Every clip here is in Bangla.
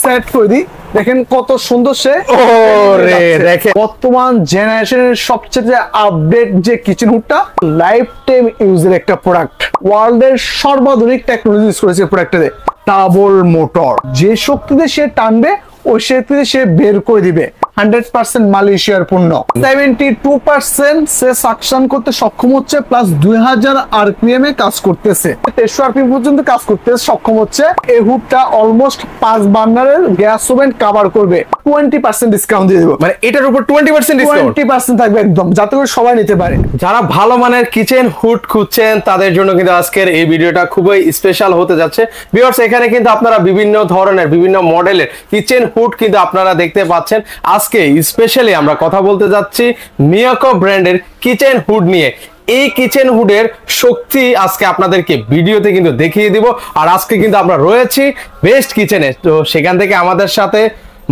সেট করে দিই, দেখেন কত সুন্দর সে। ওরে দেখেন বর্তমান জেনারেশনের সবচেয়ে আপডেট যে কিচেন হুডটা, লাইফ টাইম ইউজের একটা প্রোডাক্ট, ওয়ার্ল্ডের সর্বাধুনিক টেকনোলজি ইউজ করেছে প্রোডাক্টটাতে। ডাবল মোটর, যে শক্তিতে সে টানবে ওই শক্তিতে সে বের করে দিবে। 100% মালয়েশিয়ার পণ্য, 72% সে সাকশন করতে সক্ষম হচ্ছে, প্লাস 2000 আরপিএম এ কাজ করতেছে, 1300 আরপিএম পর্যন্ত কাজ করতে সক্ষম হচ্ছে। এই হুডটা অলমোস্ট 5 বার্নারের গ্যাস ওভেন কভার করবে। 20% ডিসকাউন্ট দিয়ে দেবো, মানে এটার উপর 20% ডিসকাউন্ট, 20% থাকবে একদম, যাতে করে সবাই নিতে পারে। যারা ভালো মানের কিচেন হুড খুঁজছেন তাদের জন্য কিন্তু আজকের এই ভিডিওটা খুবই স্পেশাল হতে যাচ্ছে। ভিউয়ার্স, এখানে কিন্তু আপনারা বিভিন্ন ধরনের বিভিন্ন মডেলের কিচেন হুড কিন্তু আপনারা দেখতে পাচ্ছেন। আজকে স্পেশালি আমরা কথা বলতে যাচ্ছি মিয়াকো ব্র্যান্ডের কিচেন হুড নিয়ে। এই কিচেন হুডের শক্তি আজকে আপনাদেরকে ভিডিওতে কিন্তু দেখিয়ে দিব। আর আজকে কিন্তু আমরা রয়েছি বেস্ট কিচেনে, তো সেখান থেকে আমাদের সাথে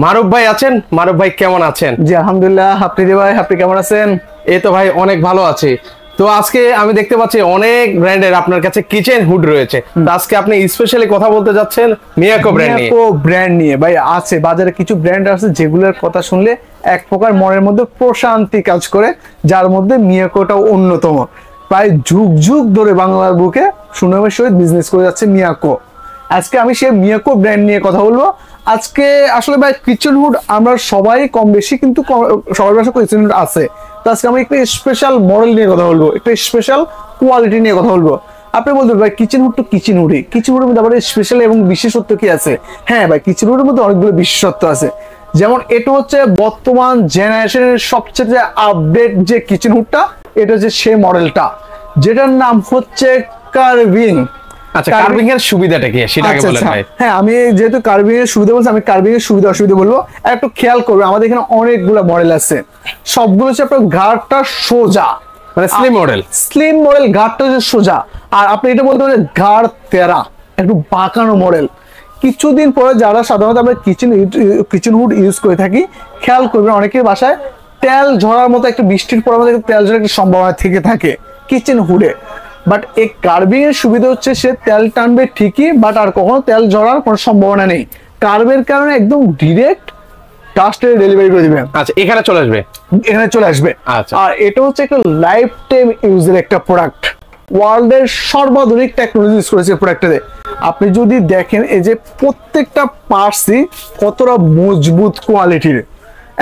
মারুফ ভাই আছেন। মারুফ ভাই কেমন আছেন? জি আলহামদুলিল্লাহ, আপনি ভাই আপনি কেমন আছেন? এই তো ভাই অনেক ভালো আছি। তো আজকে আমি দেখতে পাচ্ছি অনেক ব্র্যান্ডের আপনার কাছে কিচেন হুড রয়েছে, তো আজকে আপনি স্পেশালি কথা বলতে যাচ্ছেন মিয়াকো ব্র্যান্ড নিয়ে। মিয়াকো ব্র্যান্ড নিয়ে ভাই আছে বাজারে কিছু ব্র্যান্ড আছে যেগুলোর কথা শুনলে এক প্রকার মনের মধ্যে প্রশান্তি কাজ করে, যার মধ্যে মিয়াকোটাও অন্যতম। প্রায় যুগ যুগ ধরে বাংলার বুকে সুনামের সহিত বিজনেস করে যাচ্ছে মিয়াকো। আজকে আমি সেই মিয়াকো ব্র্যান্ড নিয়ে কথা বলবো। আজকে আসলে ভাই কিচেন হুড আমরা সবাই কম বেশি কিন্তু সবার বাসায় কিচেন হুড আছে, তো আজকে আমি একটা স্পেশাল মডেল নিয়ে কথা বলবো, একটা স্পেশাল কোয়ালিটি নিয়ে কথা বলবো। আপনি বলতে ভাই কিচেন হুড তো কিচেন হুডই, কিচেন হুডের মধ্যে আবার স্পেশাল এবং বিশেষত্ব কি আছে? হ্যাঁ ভাই, কিচেন হুডের মধ্যে অনেকগুলো বিশেষত্ব আছে। যেমন এটা হচ্ছে বর্তমান জেনারেশনের সবচেয়ে আপডেট যে কিচেন হুডটা, এটা হচ্ছে সেই মডেলটা, যেটার নাম হচ্ছে কার্ভিং। আচ্ছা, কার্ভিং এর সুবিধাটা কি সেটা আগে বলেন ভাই। হ্যাঁ, আমি যেহেতু কার্ভিং এর সুবিধা বলছি, আমি কার্ভিং এর সুবিধা অসুবিধা বলবো। একটু খেয়াল করবে, আমাদের এখানে অনেকগুলো মডেল আছে, সবগুলো হচ্ছে আপনার ঘাড়টা সোজা, মানে স্লিম মডেল। স্লিম মডেল, ঘাড়টা হচ্ছে সোজা। আর আপনি এটা বলতে পারেন ঘাড় তেরা, একটু বাঁকানো মডেল। কিছুদিন পরে যারা সাধারণত আমরা কিচেন হুড ইউজ করে থাকি, খেয়াল করবেন অনেকের বাসায় তেল ঝরার মতো, একটা বৃষ্টির পর মতো তেল ঝরার একটা সম্ভাবনা থেকে থাকে কিচেন হুডে। বাট এই কার্ভিং এর সুবিধা হচ্ছে সে তেল টানবে ঠিকই, বাট আর কখনো তেল ঝরার কোনো সম্ভাবনা নেই। কার্ভের কারণে একদম ডিরেক্ট কাস্টমার ডেলিভারি করে দিবেন। আচ্ছা, এখানে চলে আসবে, এখানে চলে আসবে। আচ্ছা, আর এটা হচ্ছে একটা লাইফ টাইম ইউজের একটা প্রোডাক্ট, ওয়ার্ল্ডের সর্বাধুনিক টেকনোলজি ইউজ করেছে প্রোডাক্টটাতে। আপনি যদি দেখেন এই যে প্রত্যেকটা পার্টসই কতটা মজবুত কোয়ালিটির,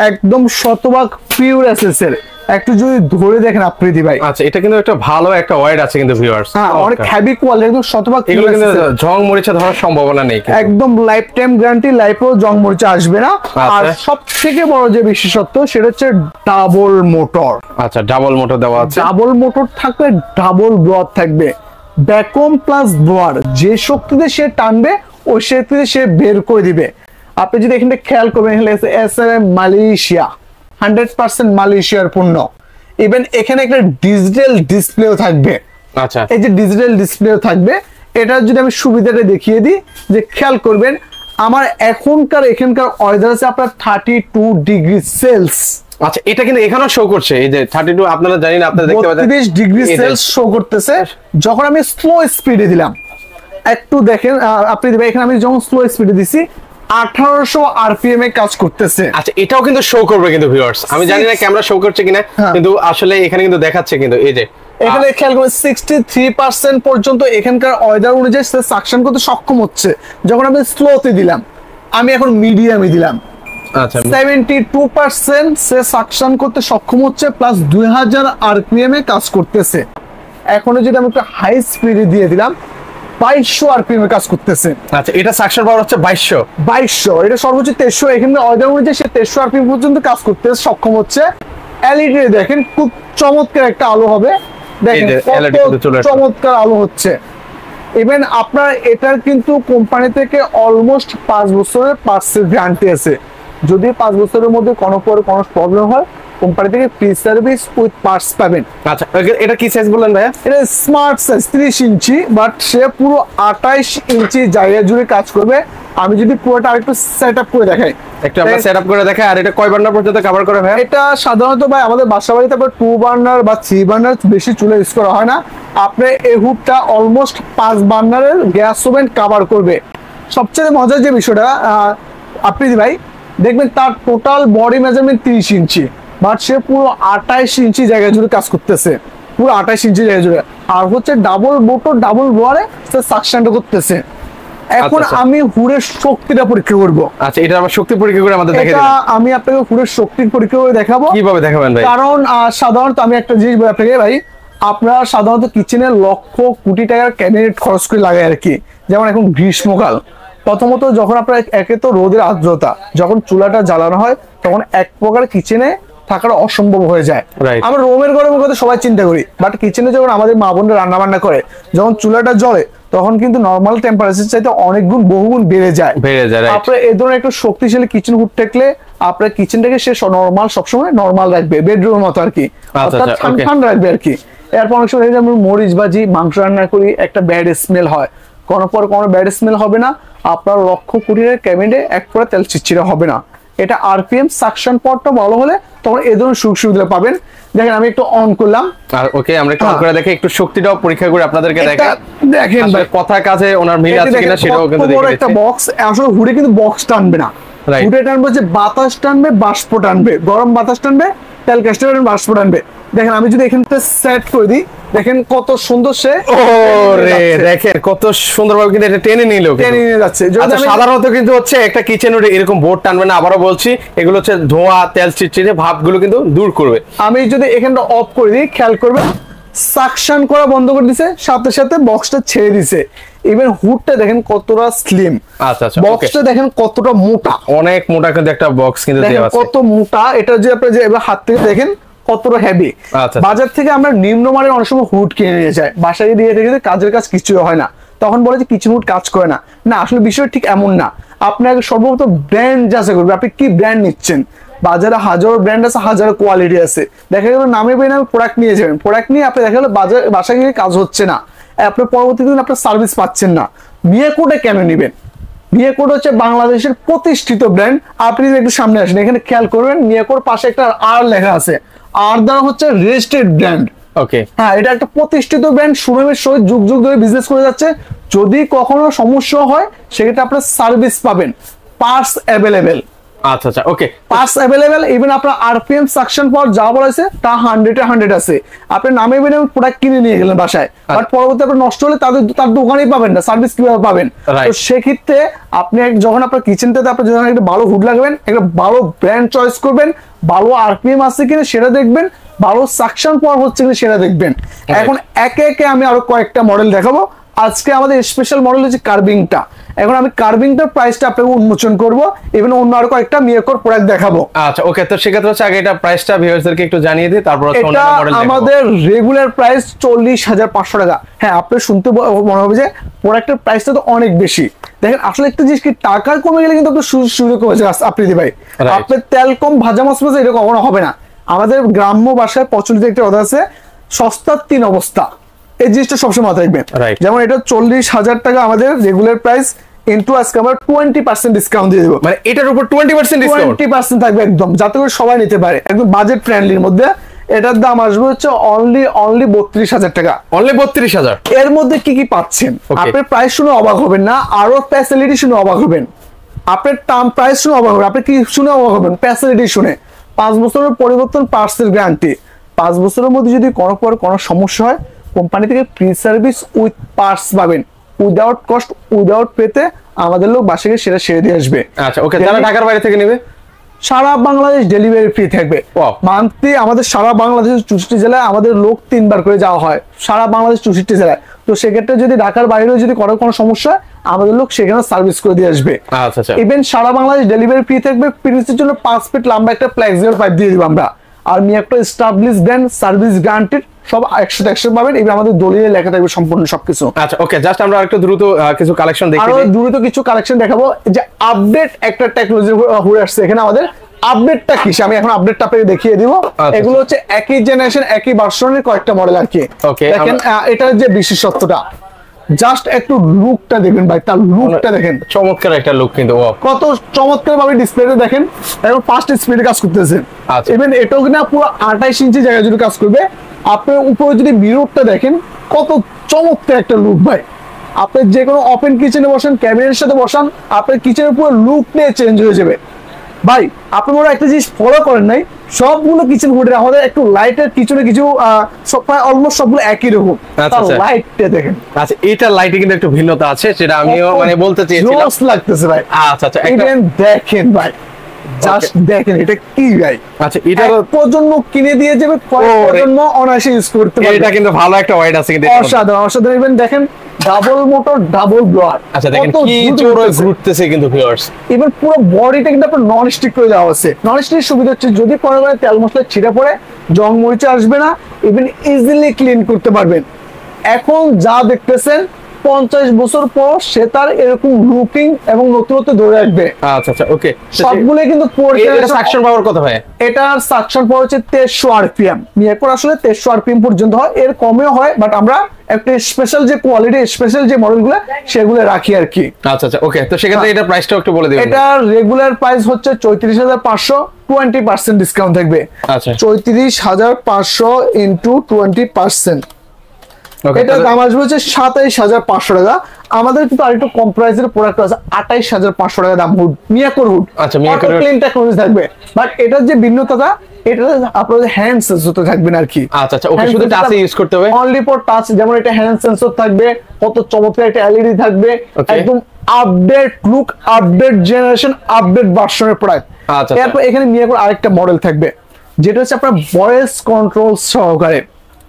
একদম শতভাগ পিওর এসএস এর। একটু যদি ধরে দেখেন আপনি ভাই। আচ্ছা, এটা কিন্তু একটা ভালো একটা ওয়েট আছে কিন্তু ভিউয়ার্স। হ্যাঁ, অনেক হেভি কোয়ালিটি, একদম শতভাগ। এগুলো কিন্তু জং মরিচা ধরার সম্ভাবনা নেই, একদম লাইফ টাইম গ্যারান্টি, লাইফেও জং মরিচা আসবে না। আর সবথেকে বড় যে বিশেষত্ব সেটা হচ্ছে ডাবল মোটর। আচ্ছা, ডাবল মোটর দেওয়া আছে, ডাবল মোটর থাকবে, ডাবল ব্লোয়ার থাকবে, ভ্যাকুয়াম প্লাস ব্লোয়ার, যে শক্তিতে সে টানবে ওই শক্তিতে সে বের করে দিবে। আপনি যদি এখানে খেয়াল করবেন, এসএমএম মালয়েশিয়া, 100% মালয়েশিয়ার পণ্য। ইভেন এখানে একটা ডিজিটাল ডিসপ্লেও থাকবে। আচ্ছা, এই যে ডিজিটাল ডিসপ্লেও থাকবে, এটা যদি আমি সুবিধাটা দেখিয়ে দিই, যে খেয়াল করবেন আমার এখানকার ওয়েদার আছে আপনার 32 ডিগ্রি সেলস। আচ্ছা, এটা কিন্তু এখানেও শো করছে, এই যে 32, আপনারা জানেন, আপনারা দেখতে পাচ্ছেন 32 ডিগ্রি সেলস শো করতেছে। যখন আমি স্লো স্পিডে দিলাম, একটু দেখেন আপনি এখানে আমি যখন স্লো স্পিডে দিছি 1800 আরপিএম এ কাজ করতেছে। আচ্ছা, এটাও কিন্তু শো করবে কিন্তু ভিউয়ার্স, আমি জানি না ক্যামেরা শো করছে কিনা, কিন্তু আসলে এখানে কিন্তু দেখাচ্ছে। কিন্তু এই যে এখানে খেয়াল করবেন 63% পর্যন্ত এখানকার ওয়েদার অনুযায়ী সে সাকশন করতে সক্ষম হচ্ছে। যখন আমি স্লোতে দিলাম, আমি এখন মিডিয়ামে দিলাম, আচ্ছা 72% সে সাকশন করতে সক্ষম হচ্ছে, প্লাস 2000 আরপিএম এ কাজ করতেছে। এখন যদি আমি একটু হাই স্পিডে দিয়ে দিলাম, 2200 আরপিএম এ কাজ করতেছে। আচ্ছা, এটা সাকশন পাওয়ার হচ্ছে 2200, এটা সর্বোচ্চ 1300। এখানে ওয়েদার অনুযায়ী সে 1300 আরপিএম পর্যন্ত কাজ করতে সক্ষম হচ্ছে। এলইডি দেখেন খুব চমৎকার একটা আলো হবে, দেখেন চমৎকার আলো হচ্ছে। ইভেন আপনার এটার কিন্তু কোম্পানি থেকে অলমোস্ট 5 বছরের পার্টসের গ্যারান্টি আছে। যদি 5 বছরের মধ্যে কোনো প্রবলেম হয়, কোম্পানি থেকে ফ্রি সার্ভিস উইথ পার্টস পাবেন। আচ্ছা, এটা কি সাইজ বললেন ভাইয়া? এটা স্মার্ট সাইজ 30 ইঞ্চি, বাট সে পুরো 28 ইঞ্চি জায়গা জুড়ে কাজ করবে। আমি যদি পুরোটা আরেকটু সেটআপ করে দেখাই, একটু আমরা সেটআপ করে দেখাই। আর এটা কয় বার্নার পর্যন্ত কভার করে ভাই? এটা সাধারণত ভাই আমাদের বাসা বাড়িতে 2 বার্নার বা 3 বার্নার বেশি চুলা ইউজ করা হয় না। আপনি এই হুডটা অলমোস্ট 5 বার্নারের গ্যাস ওভেন কভার করবে। সবচেয়ে মজার যে বিষয়টা, আপনি ভাই দেখবেন তার total body measurement 30 inch, but সে পুরো 28 ইঞ্চি জায়গা জুড়ে কাজ করতেছে, পুরো 28 ইঞ্চি জায়গা জুড়ে। আর হচ্ছে ডাবল মোটর ডাবল ব্লোয়ারে সে সাকশনটা করতেছে। এখন আমি হুডের শক্তিটা পরীক্ষা করব। আচ্ছা, এটা আমরা শক্তি পরীক্ষা করে আমাদের দেখাই এটা আমি আপনাকে হুডের শক্তির পরীক্ষা করে দেখাবো। কিভাবে দেখাবেন ভাই? কারণ সাধারণত আমি একটা জিনিস বলি আপনাকে ভাই, আপনারা সাধারণত কিচেনে লক্ষ কোটি টাকার ক্যাবিনেট খরচ করে লাগায় আর কি। যেমন এখন গ্রীষ্মকাল, প্রথমত যখন আপনার একে তো রোদের আর্দ্রতা, যখন চুলাটা জ্বালানো হয় তখন এক প্রকার কিচেনে থাকাটা অসম্ভব হয়ে যায়। আমরা রোমের গরমের কথা সবাই চিন্তা করি, বাট কিচেনে যখন আমাদের মা বোনরা রান্না বান্না করে, যখন চুলাটা জ্বলে তখন কিন্তু নর্মাল টেম্পারেচার চাইতে অনেক গুণ বহুগুণ বেড়ে যায়। আপনার এই ধরনের একটা শক্তিশালী কিচেন হুড থাকলে আপনার কিচেনটাকে সে নর্মাল সবসময় নর্মাল রাখবে, বেডরুমের মতো আর কি, অর্থাৎ ঠান্ডা রাখবে আর কি। এরপর অনেক সময় আমরা মরিচ ভাজি মাংস রান্না করি, একটা ব্যাড স্মেল হয়, কোনো ব্যাড স্মেল হবে না, আপনার লক্ষ কোটির ক্যাবিনেটে এক পরে তেল চিটচিটে হবে না। এটা আরপিএম সাকশন পটটা ভালো হলে তখন এই ধরনের সুযোগ সুবিধা পাবেন। দেখেন আমি একটু অন করলাম, আর ওকে আমরা একটু অন করে দেখে একটু শক্তিটাও পরীক্ষা করে আপনাদেরকে দেখাই। দেখেন ভাই কথা কাজে ওনার মিল আছে কিনা সেটাও কিন্তু দেখে নিচ্ছি। একটা বক্স, আসলে হুডে কিন্তু বক্স টানবে না, হুডে টানবে যে বাতাস টানবে, বাষ্প টানবে, গরম বাতাস টানবে, তেল কাস্টের বাষ্প টানবে। দেখেন আমি যদি এখান থেকে সেট করে দিই, দেখেন কত সুন্দর সে, ওরে দেখেন কত সুন্দরভাবে কিন্তু এটা টেনে নিয়ে যাচ্ছে। সাধারণত কিন্তু হচ্ছে একটা কিচেন এরকম বোর্ড টানবে না, আবারও বলছি, এগুলো হচ্ছে ধোঁয়া তেল চিটচিটে ভাবগুলো কিন্তু দূর করবে। আমি যদি এখানটা অফ করে দিই, খেয়াল করবে সাকশন করা বন্ধ করে দিছে, সাথে সাথে বক্সটা ছেড়ে দিছে। ইভেন হুডটা দেখেন কতটা স্লিম, আচ্ছা আচ্ছা, বক্সটা দেখেন কতটা মোটা, অনেক মোটা কিন্তু একটা বক্স কিন্তু দেয়া আছে, কত মোটা। এটা যে আপনি যে এবার হাত থেকে দেখেন কতটা হেভি। বাজার থেকে আমরা নিম্নমানের অনেক সময় হুড কিনে নিয়ে যাই, বাসায় দিয়ে থেকে কাজের কাজ কিছু হয় না, তখন বলে যে কিচেন হুড কাজ করে না। না, আসলে বিষয় ঠিক এমন না। আপনাকে সর্বপ্রথম ব্র্যান্ড যাচাই করবে, আপনি কি ব্র্যান্ড নিচ্ছেন। বাজারে হাজারো ব্র্যান্ড আছে, হাজারো কোয়ালিটি আছে, দেখা গেল নামে বেয়ে নামে প্রোডাক্ট নিয়ে যাবেন, প্রোডাক্ট নিয়ে আপনি দেখা গেলো বাসায় গিয়ে কাজ হচ্ছে না, আপনার পরবর্তী দিন আপনার সার্ভিস পাচ্ছেন না। মিয়াকোটা কেন নিবেন? মিয়াকোট হচ্ছে বাংলাদেশের প্রতিষ্ঠিত ব্র্যান্ড। আপনি একটু সামনে আসেন, এখানে খেয়াল করবেন মিয়াকোর পাশে একটা আর লেখা আছে, আর দ্বারা হচ্ছে রেজিস্টার্ড ব্র্যান্ড। ওকে, হ্যাঁ, এটা একটা প্রতিষ্ঠিত ব্র্যান্ড, সুনামের সহিত যুগ যুগ ধরে বিজনেস করে যাচ্ছে। যদি কখনো সমস্যা হয় সেক্ষেত্রে আপনার সার্ভিস পাবেন, পার্টস অ্যাভেলেবেল। আচ্ছা আচ্ছা, ওকে, পার্টস অ্যাভেলেবেল। ইভেন আপনার আরপিএম সাকশন পাওয়ার যা বলা হয়েছে তা 100 আছে। আপনি নামে বেনে প্রোডাক্ট কিনে নিয়ে গেলেন বাসায়, বাট পরবর্তী আপনার নষ্ট হলে তার দোকানেই পাবেন না, সার্ভিস কিভাবে পাবেন? তো সেক্ষেত্রে আপনি যখন আপনার কিচেনটাতে আপনি যখন একটা ভালো হুড লাগবেন, একটা ভালো ব্র্যান্ড চয়েস করবেন, ভালো আরপিএম আছে কিনা সেটা দেখবেন, ভালো সাকশন পাওয়ার হচ্ছে কিনা সেটা দেখবেন। এখন একে একে আমি আরো কয়েকটা মডেল দেখাবো। আজকে আমাদের স্পেশাল মডেল হচ্ছে কার্ভিংটা। এখন আমি কার্ভিংটার প্রাইসটা আপনাকে উন্মোচন করব, এবং অন্য আরো কয়েকটা মিয়াকোর প্রোডাক্ট দেখাবো। আচ্ছা, ওকে, তো সেক্ষেত্রে হচ্ছে আগে এটা প্রাইসটা ভিউয়ারদেরকে একটু জানিয়ে দিই, তারপর হচ্ছে অন্য মডেল দেখাবো। আমাদের রেগুলার প্রাইস 40,500 টাকা। হ্যাঁ, আপনি শুনতে মনে হবে যে প্রোডাক্টের প্রাইসটা তো অনেক বেশি। দেখেন আসলে একটা জিনিস কি, টাকা কমে গেলে কিন্তু আপনার সুযোগ কমে যায়। আপনি ভাই আপনার তেল কম, ভাজা মাছ ভাজা এটা কখনো হবে না। আমাদের গ্রাম্য ভাষায় প্রচলিত একটা কথা আছে, সস্তার 3 অবস্থা। এই জিনিসটা সবসময় মাথায় রাখবেন। যেমন এটা 40,000 টাকা আমাদের রেগুলার প্রাইস, ইনটু আজকে আমরা 20% ডিসকাউন্ট দিয়ে দেবো। মানে এটার উপর 20% ডিসকাউন্ট, 20% থাকবে একদম, যাতে করে সবাই নিতে পারে, একদম বাজেট ফ্রেন্ডলির মধ্যে। এটার দাম আসবে হচ্ছে অনলি 32,000 টাকা। অনলি 32,000। এর মধ্যে কি কি পাচ্ছেন আপনি প্রাইস শুনে অবাক হবেন না, আরো ফ্যাসিলিটি শুনে অবাক হবেন। আপনার টার্ম প্রাইস শুনে অবাক হবেন, আপনি কি শুনে অবাক হবেন? ফ্যাসিলিটি শুনে। 5 বছরের পরিবর্তন, পার্টসের গ্যারান্টি। 5 বছরের মধ্যে যদি কোনো সমস্যা হয়, কোম্পানি থেকে ফ্রি সার্ভিস উইথ পার্টস পাবেন, উইদাউট কস্ট, উইদাউট পেতে আমাদের লোক বাসাকে সেটা সেরে দিয়ে আসবে। আচ্ছা, ওকে, যারা ঢাকার বাইরে থেকে নেবে সারা বাংলাদেশ ডেলিভারি ফ্রি থাকবে। মান্থলি আমাদের সারা বাংলাদেশের 64 জেলায় আমাদের লোক 3 বার করে যাওয়া হয়, সারা বাংলাদেশ 64 জেলায়। তো সেক্ষেত্রে যদি ঢাকার বাইরেও যদি কোনো সমস্যা, আমাদের লোক সেখানে সার্ভিস করে দিয়ে আসবে। আচ্ছা আচ্ছা, ইভেন সারা বাংলাদেশ ডেলিভারি ফ্রি থাকবে। প্রিন্সের জন্য 5 ফিট লম্বা একটা ফ্লেক্সিবল পাইপ দিয়ে দিব আমরা। আর একটা এস্টাবলিশ ব্র্যান্ড, সার্ভিস গ্যারান্টিড, সব 100% পাবেন। এবং আমাদের দলিলে লেখা থাকবে সম্পূর্ণ সবকিছু। আচ্ছা, ওকে, জাস্ট আমরা একটু দ্রুত কিছু কালেকশন দেখি, দ্রুত কিছু কালেকশন দেখাবো। যে আপডেট একটা টেকনোলজি হয়ে আসছে এখানে আমাদের। আপডেটটা কি আমি এখন আপডেটটা আপনাকে দেখিয়ে দিব। এগুলো হচ্ছে একই জেনারেশন, একই ভার্সনের কয়েকটা মডেল আর কি। দেখেন এটার যে বিশেষত্বটা, জাস্ট একটু লুকটা দেখবেন ভাই, তার লুকটা দেখেন, চমৎকার একটা লুক কিন্তু, কত চমৎকার ভাবে ডিসপ্লেতে দেখেন, এখন ফাস্ট স্পিডে কাজ করতেছে। ইভেন এটাও কিনা পুরো 28 ইঞ্চি জায়গা জুড়ে কাজ করবে। আপনার উপরে যদি মিররটা দেখেন, কত চমৎকার একটা লুক ভাই, আপনি যে কোনো ওপেন কিচেনে বসান, ক্যাবিনেটের সাথে বসান, আপনার কিচেনের পুরো লুক নিয়ে চেঞ্জ হয়ে যাবে। ভাই আপনি মনে হয় একটা জিনিস ফলো করেন নাই, সবগুলো কিচেন হুডের আমাদের একটু লাইটের কিছু সব প্রায় অলমোস্ট সবগুলো একই রকম। লাইটটা দেখেন, আচ্ছা এটা লাইটে কিন্তু একটু ভিন্নতা আছে, সেটা আমিও মানে বলতে চেয়েছিলাম। জোস লাগতেছে ভাই। আচ্ছা আচ্ছা দেখেন ভাই, জাস্ট দেখেন এটা কি ভাই। আচ্ছা এটা প্রজন্ম কিনে দিয়ে যাবে, প্রজন্ম অনায়াসে ইউজ করতে পারবে। এটা কিন্তু ভালো একটা ওয়াইড আছে কিন্তু, অসাধারণ অসাধারণ। ইভেন দেখেন ডাবল মোটর, ডাবল ব্লোয়ার। আচ্ছা দেখেন কি জোরে ঘুরতেছে কিন্তু ভিউয়ার্স। ইভেন পুরো বডিটা কিন্তু আপনার নন স্টিক করে দেওয়া আছে। নন স্টিক সুবিধা হচ্ছে যদি পরে তেল মশলা ছিঁড়ে পড়ে জং মরিচে আসবে না, ইভেন ইজিলি ক্লিন করতে পারবেন। এখন যা দেখতেছেন 50 বছর পর সে তার এরকম লুকিং এবং নতুনত্ব ধরে রাখবে। আচ্ছা আচ্ছা ওকে, সবগুলো কিন্তু এটা সাকশন পাওয়ার কত হয়? এটার সাকশন পাওয়ার হচ্ছে 1300 আরপিএম। মিয়াকোর আসলে 1300 আরপিএম পর্যন্ত হয়, এর কমেও হয়, বাট আমরা একটা স্পেশাল যে কোয়ালিটি, স্পেশাল যে মডেলগুলো সেগুলো রাখি আর কি। আচ্ছা আচ্ছা ওকে, তো সেক্ষেত্রে এটা প্রাইসটা একটু বলে দিবেন। এটা রেগুলার প্রাইস হচ্ছে 34500, 20% ডিসকাউন্ট থাকবে। আচ্ছা 34500 ইনটু 20%, এটা দাম আসবে হচ্ছে 27500 টাকা। আমাদের কিন্তু আরেকটু কম প্রাইসের প্রোডাক্ট আছে 28500 টাকা দাম হুড, মিয়াকোর হুড। আচ্ছা মিয়াকোর ক্লিন টেকনোলজি থাকবে, বাট এটার যে ভিন্নতা এটা আপনাদের হ্যান্ড সেন্সর থাকবে না আর কি। আচ্ছা আচ্ছা ওকে, শুধু টাচে ইউজ করতে হবে, অনলি ফর টাচ। যেমন এটা হ্যান্ড সেন্সর থাকবে, কত চমৎকার একটা এলইডি থাকবে, একদম update look, update generation, update ভার্সনের প্রোডাক্ট। আচ্ছা এরপর এখানে মিয়াকোর আরেকটা মডেল থাকবে যেটা হচ্ছে আপনার ভয়েস কন্ট্রোল সহকারে।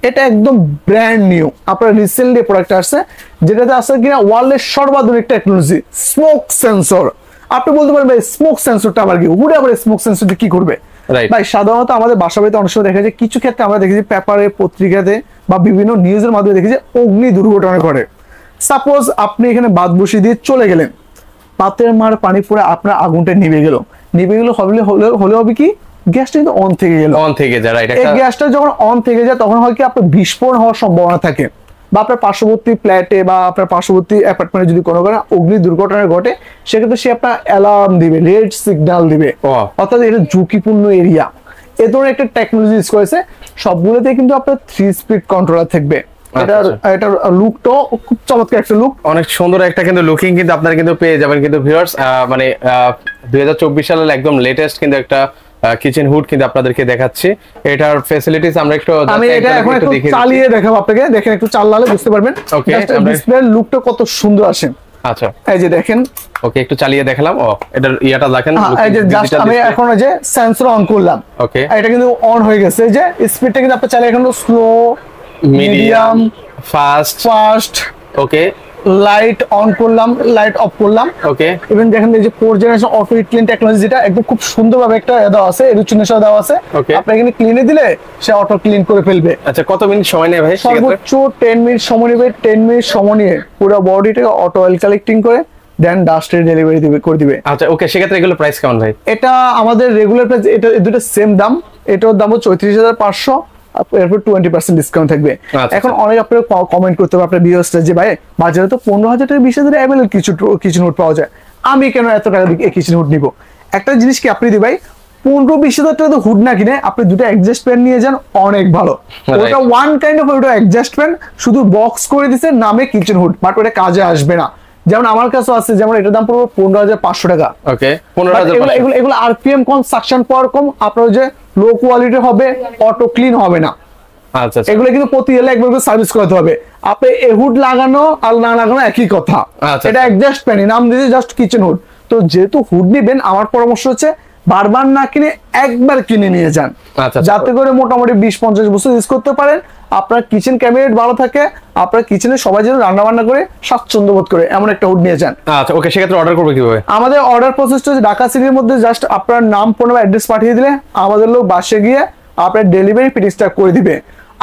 এটা একদম ব্র্যান্ড নিউ, আপনার রিসেন্টলি প্রোডাক্ট আসছে, যেটাতে আছে কিনা ওয়ার্ল্ডের সর্বাধুনিক টেকনোলজি স্মোক সেন্সর। আপনি বলতে পারেন ভাই স্মোক সেন্সরটা আবার কি, হুডে আবার স্মোক সেন্সরটা কি করবে? ভাই সাধারণত আমাদের বাসা বাড়িতে অনেক সময় দেখা যায়, কিছু ক্ষেত্রে আমরা দেখেছি পেপারে, পত্রিকাতে বা বিভিন্ন নিউজের মাধ্যমে দেখেছি অগ্নি দুর্ঘটনা ঘটে। সাপোজ আপনি এখানে বাদ বসিয়ে দিয়ে চলে গেলেন, পাতের মার পানি পড়ে আপনার আগুনটা নিভে গেল হলে হবে কি, গ্যাসটা কিন্তু অন থেকে গেল, অন থেকে যায়, রাইট। এই গ্যাসটা যখন অন থেকে যায় তখন হয় কি আপনার বিস্ফোরণ হওয়ার সম্ভাবনা থাকে, বা আপনার পার্শ্ববর্তী ফ্ল্যাটে বা আপনার পার্শ্ববর্তী অ্যাপার্টমেন্টে যদি কোনো অগ্নি দুর্ঘটনা ঘটে, সেক্ষেত্রে সে আপনার অ্যালার্ম দিবে, রেড সিগন্যাল দিবে, অর্থাৎ এটা ঝুঁকিপূর্ণ এরিয়া। এ ধরনের একটা টেকনোলজি ইউজ করেছে। সবগুলোতে কিন্তু আপনার 3 স্পিড কন্ট্রোলার থাকবে। এটার লুকটাও খুব চমৎকার একটা লুক, অনেক সুন্দর একটা কিন্তু লুকিং কিন্তু আপনারা কিন্তু পেয়ে যাবেন কিন্তু ভিউয়ার্স। মানে 2024 সালের একদম লেটেস্ট কিন্তু একটা কিচেন হুড কিন্তু আপনাদেরকে দেখাচ্ছি। এটার ফ্যাসিলিটিস আমরা একটু, আমি এটা এখন একটু চালিয়ে দেখাবো আপনাকে, দেখেন একটু চালালে বুঝতে পারবেন ওকে ডিসপ্লের লুকটা কত সুন্দর আসে। আচ্ছা এই যে দেখেন, ওকে একটু চালিয়ে দেখালাম। ও এটার ইয়াটা দেখেন, এই যে জাস্ট আমি এখন এই যে সেন্সর অন করলাম, ওকে এটা কিন্তু অন হয়ে গেছে। এই যে স্পিডটা কিন্তু আপনি চাইলে এখন slow, medium, fast, okay light on করলাম, লাইট অফ করলাম, ওকে। ইভেন দেখেন এই যে 4 জেনারেশন অটো ক্লিন টেকনোলজি, যেটা একদম খুব সুন্দরভাবে একটা দেওয়া আছে, এরুচুনেশন দেওয়া আছে। আপনি এখানে ক্লিনে দিলে সে অটো ক্লিন করে ফেলবে। আচ্ছা কত মিনিট সময় নেয় ভাই? সর্বোচ্চ 10 মিনিট সময় নেবে। 10 মিনিট সময় নিয়ে পুরো বডিটাকে অটো অয়েল কালেক্টিং করে দেন ডাস্টের ডেলিভারি করে দিবে। আচ্ছা ওকে, সেক্ষেত্রে এগুলো প্রাইস কেমন ভাই? এটা আমাদের রেগুলার প্রাইস, এটা দুটো সেম দাম। এটার দাম হচ্ছে 34500, এরপর 20% ডিসকাউন্ট থাকবে। এখন অনেক আপনারা কমেন্ট করতে হবে আপনার ভিউয়ার্সরা যে ভাই বাজারে তো 15000 টাকা 20000 অ্যাভেলেবল কিছু কিচেন হুড পাওয়া যায়, আমি কেন এত টাকা দিয়ে এই কিচেন হুড নিব? একটা জিনিস কি আপনি দিই ভাই, 15-20 টাকা তো হুড না কিনে আপনি দুটো অ্যাডজাস্ট ফ্যান নিয়ে যান, অনেক ভালো। ওটা ওয়ান কাইন্ড অফ ওটা অ্যাডজাস্ট ফ্যান, শুধু বক্স করে দিছে নামে কিচেন হুড, বাট ওটা কাজে আসবে না। যেমন আমার কাছে আছে, যেমন এটার দাম পড়বে 15500 টাকা। ওকে 15500। এগুলো আরপিএম কম, সাকশন পাওয়ার কম, আপনার যে লো কোয়ালিটি হবে, অটো ক্লিন হবে না। আচ্ছা এগুলো কিন্তু প্রতি এলে একবার করে সার্ভিস করতে হবে। আপনি এই হুড লাগানো আর না লাগানো একই কথা। এটা অ্যাডজাস্ট ফ্যান, নাম দিয়েছে জাস্ট কিচেন হুড। তো যেহেতু হুড নিবেন, আমার পরামর্শ হচ্ছে বারবার না কিনে একবার কিনে নিয়ে যান, যাতে করে মোটামুটি 20-50 বছর ইউজ করতে পারেন। আপনার কিচেন ক্যাবিনেট ভালো থাকে, আপনার কিচেনে সবাই যেন রান্না বান্না করে স্বাচ্ছন্দ্য বোধ করে এমন একটা হুড নিয়ে যান। আচ্ছা ওকে, সেক্ষেত্রে অর্ডার করবে কিভাবে? আমাদের অর্ডার প্রসেসটা হচ্ছে ঢাকা সিটির মধ্যে জাস্ট আপনার নাম, ফোন নাম্বার, অ্যাড্রেস পাঠিয়ে দিলে আমাদের লোক বাসে গিয়ে আপনার ডেলিভারি ফিটিংসটা করে দিবে।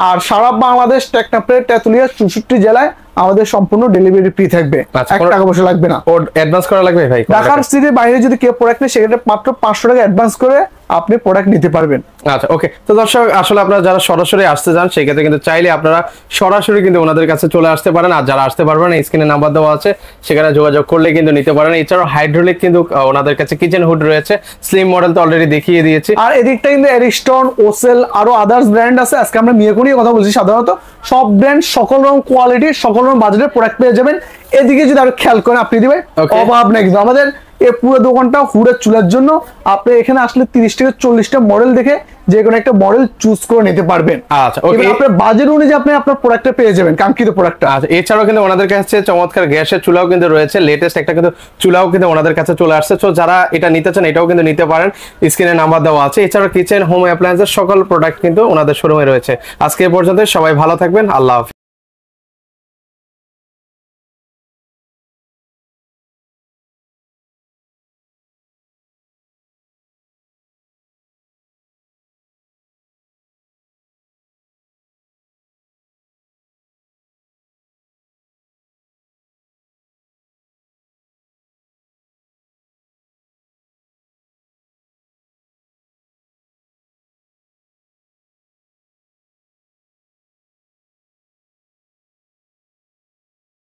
আর সারা বাংলাদেশ টেকনাফের তেতুলিয়া 64 জেলায় আমাদের সম্পূর্ণ ডেলিভারি ফ্রি থাকবে, 1 টাকা পয়সা লাগবে না। অ্যাডভান্স করা লাগবে ভাই? ঢাকার সিটির বাইরে যদি কেউ প্রোডাক্ট নেয় সেক্ষেত্রে মাত্র 500 টাকা অ্যাডভান্স করে আপনি প্রোডাক্ট নিতে পারবেন। আচ্ছা ওকে, তো দর্শক আসলে আপনারা যারা সরাসরি আসতে চান সেই ক্ষেত্রে কিন্তু চাইলে আপনারা সরাসরি কিন্তু ওনাদের কাছে চলে আসতে পারেন, আর যারা আসতে পারবেন স্ক্রিনে নাম্বার দেওয়া আছে সেখানে যোগাযোগ করলে কিন্তু নিতে পারেন। এছাড়াও হাইড্রোলিক কিন্তু ওনাদের কাছে কিচেন হুড রয়েছে, স্লিম মডেল তো অলরেডি দেখিয়ে দিয়েছি। আর এদিকটা কিন্তু এরিস্টন, ওসেল আরো আদার্স ব্র্যান্ড আছে। আজকে আমরা মিয়াকো নিয়ে কথা বলছি। সাধারণত সব ব্র্যান্ড সকল রকম কোয়ালিটির সকল রকম বাজেটের প্রোডাক্ট পেয়ে যাবেন। এদিকে যদি আরো খেয়াল করেন আপনি দিবেন অভাব নেই কিন্তু আমাদের এই পুরো দোকানটা হুডের চুলার জন্য। আপনি এখানে আসলে 30 থেকে 40টা মডেল দেখে যে কোনো একটা মডেল চুজ করে নিতে পারবেন। আচ্ছা ওকে, আপনার বাজেট অনুযায়ী আপনি আপনার প্রোডাক্টটা পেয়ে যাবেন, কাঙ্ক্ষিত প্রোডাক্টটা। আচ্ছা এছাড়াও কিন্তু ওনাদের কাছে চমৎকার গ্যাসের চুলাও কিন্তু রয়েছে, লেটেস্ট একটা কিন্তু চুলাও কিন্তু ওনাদের কাছে চলে আসছে। তো যারা এটা নিতে চান এটাও কিন্তু নিতে পারেন, স্ক্রিনে নাম্বার দেওয়া আছে। এছাড়াও কিচেন হোম অ্যাপ্লায়েন্সের সকল প্রোডাক্ট কিন্তু ওনাদের শোরুমে রয়েছে। আজকে এই পর্যন্ত, সবাই ভালো থাকবেন, আল্লাহ হাফেজ।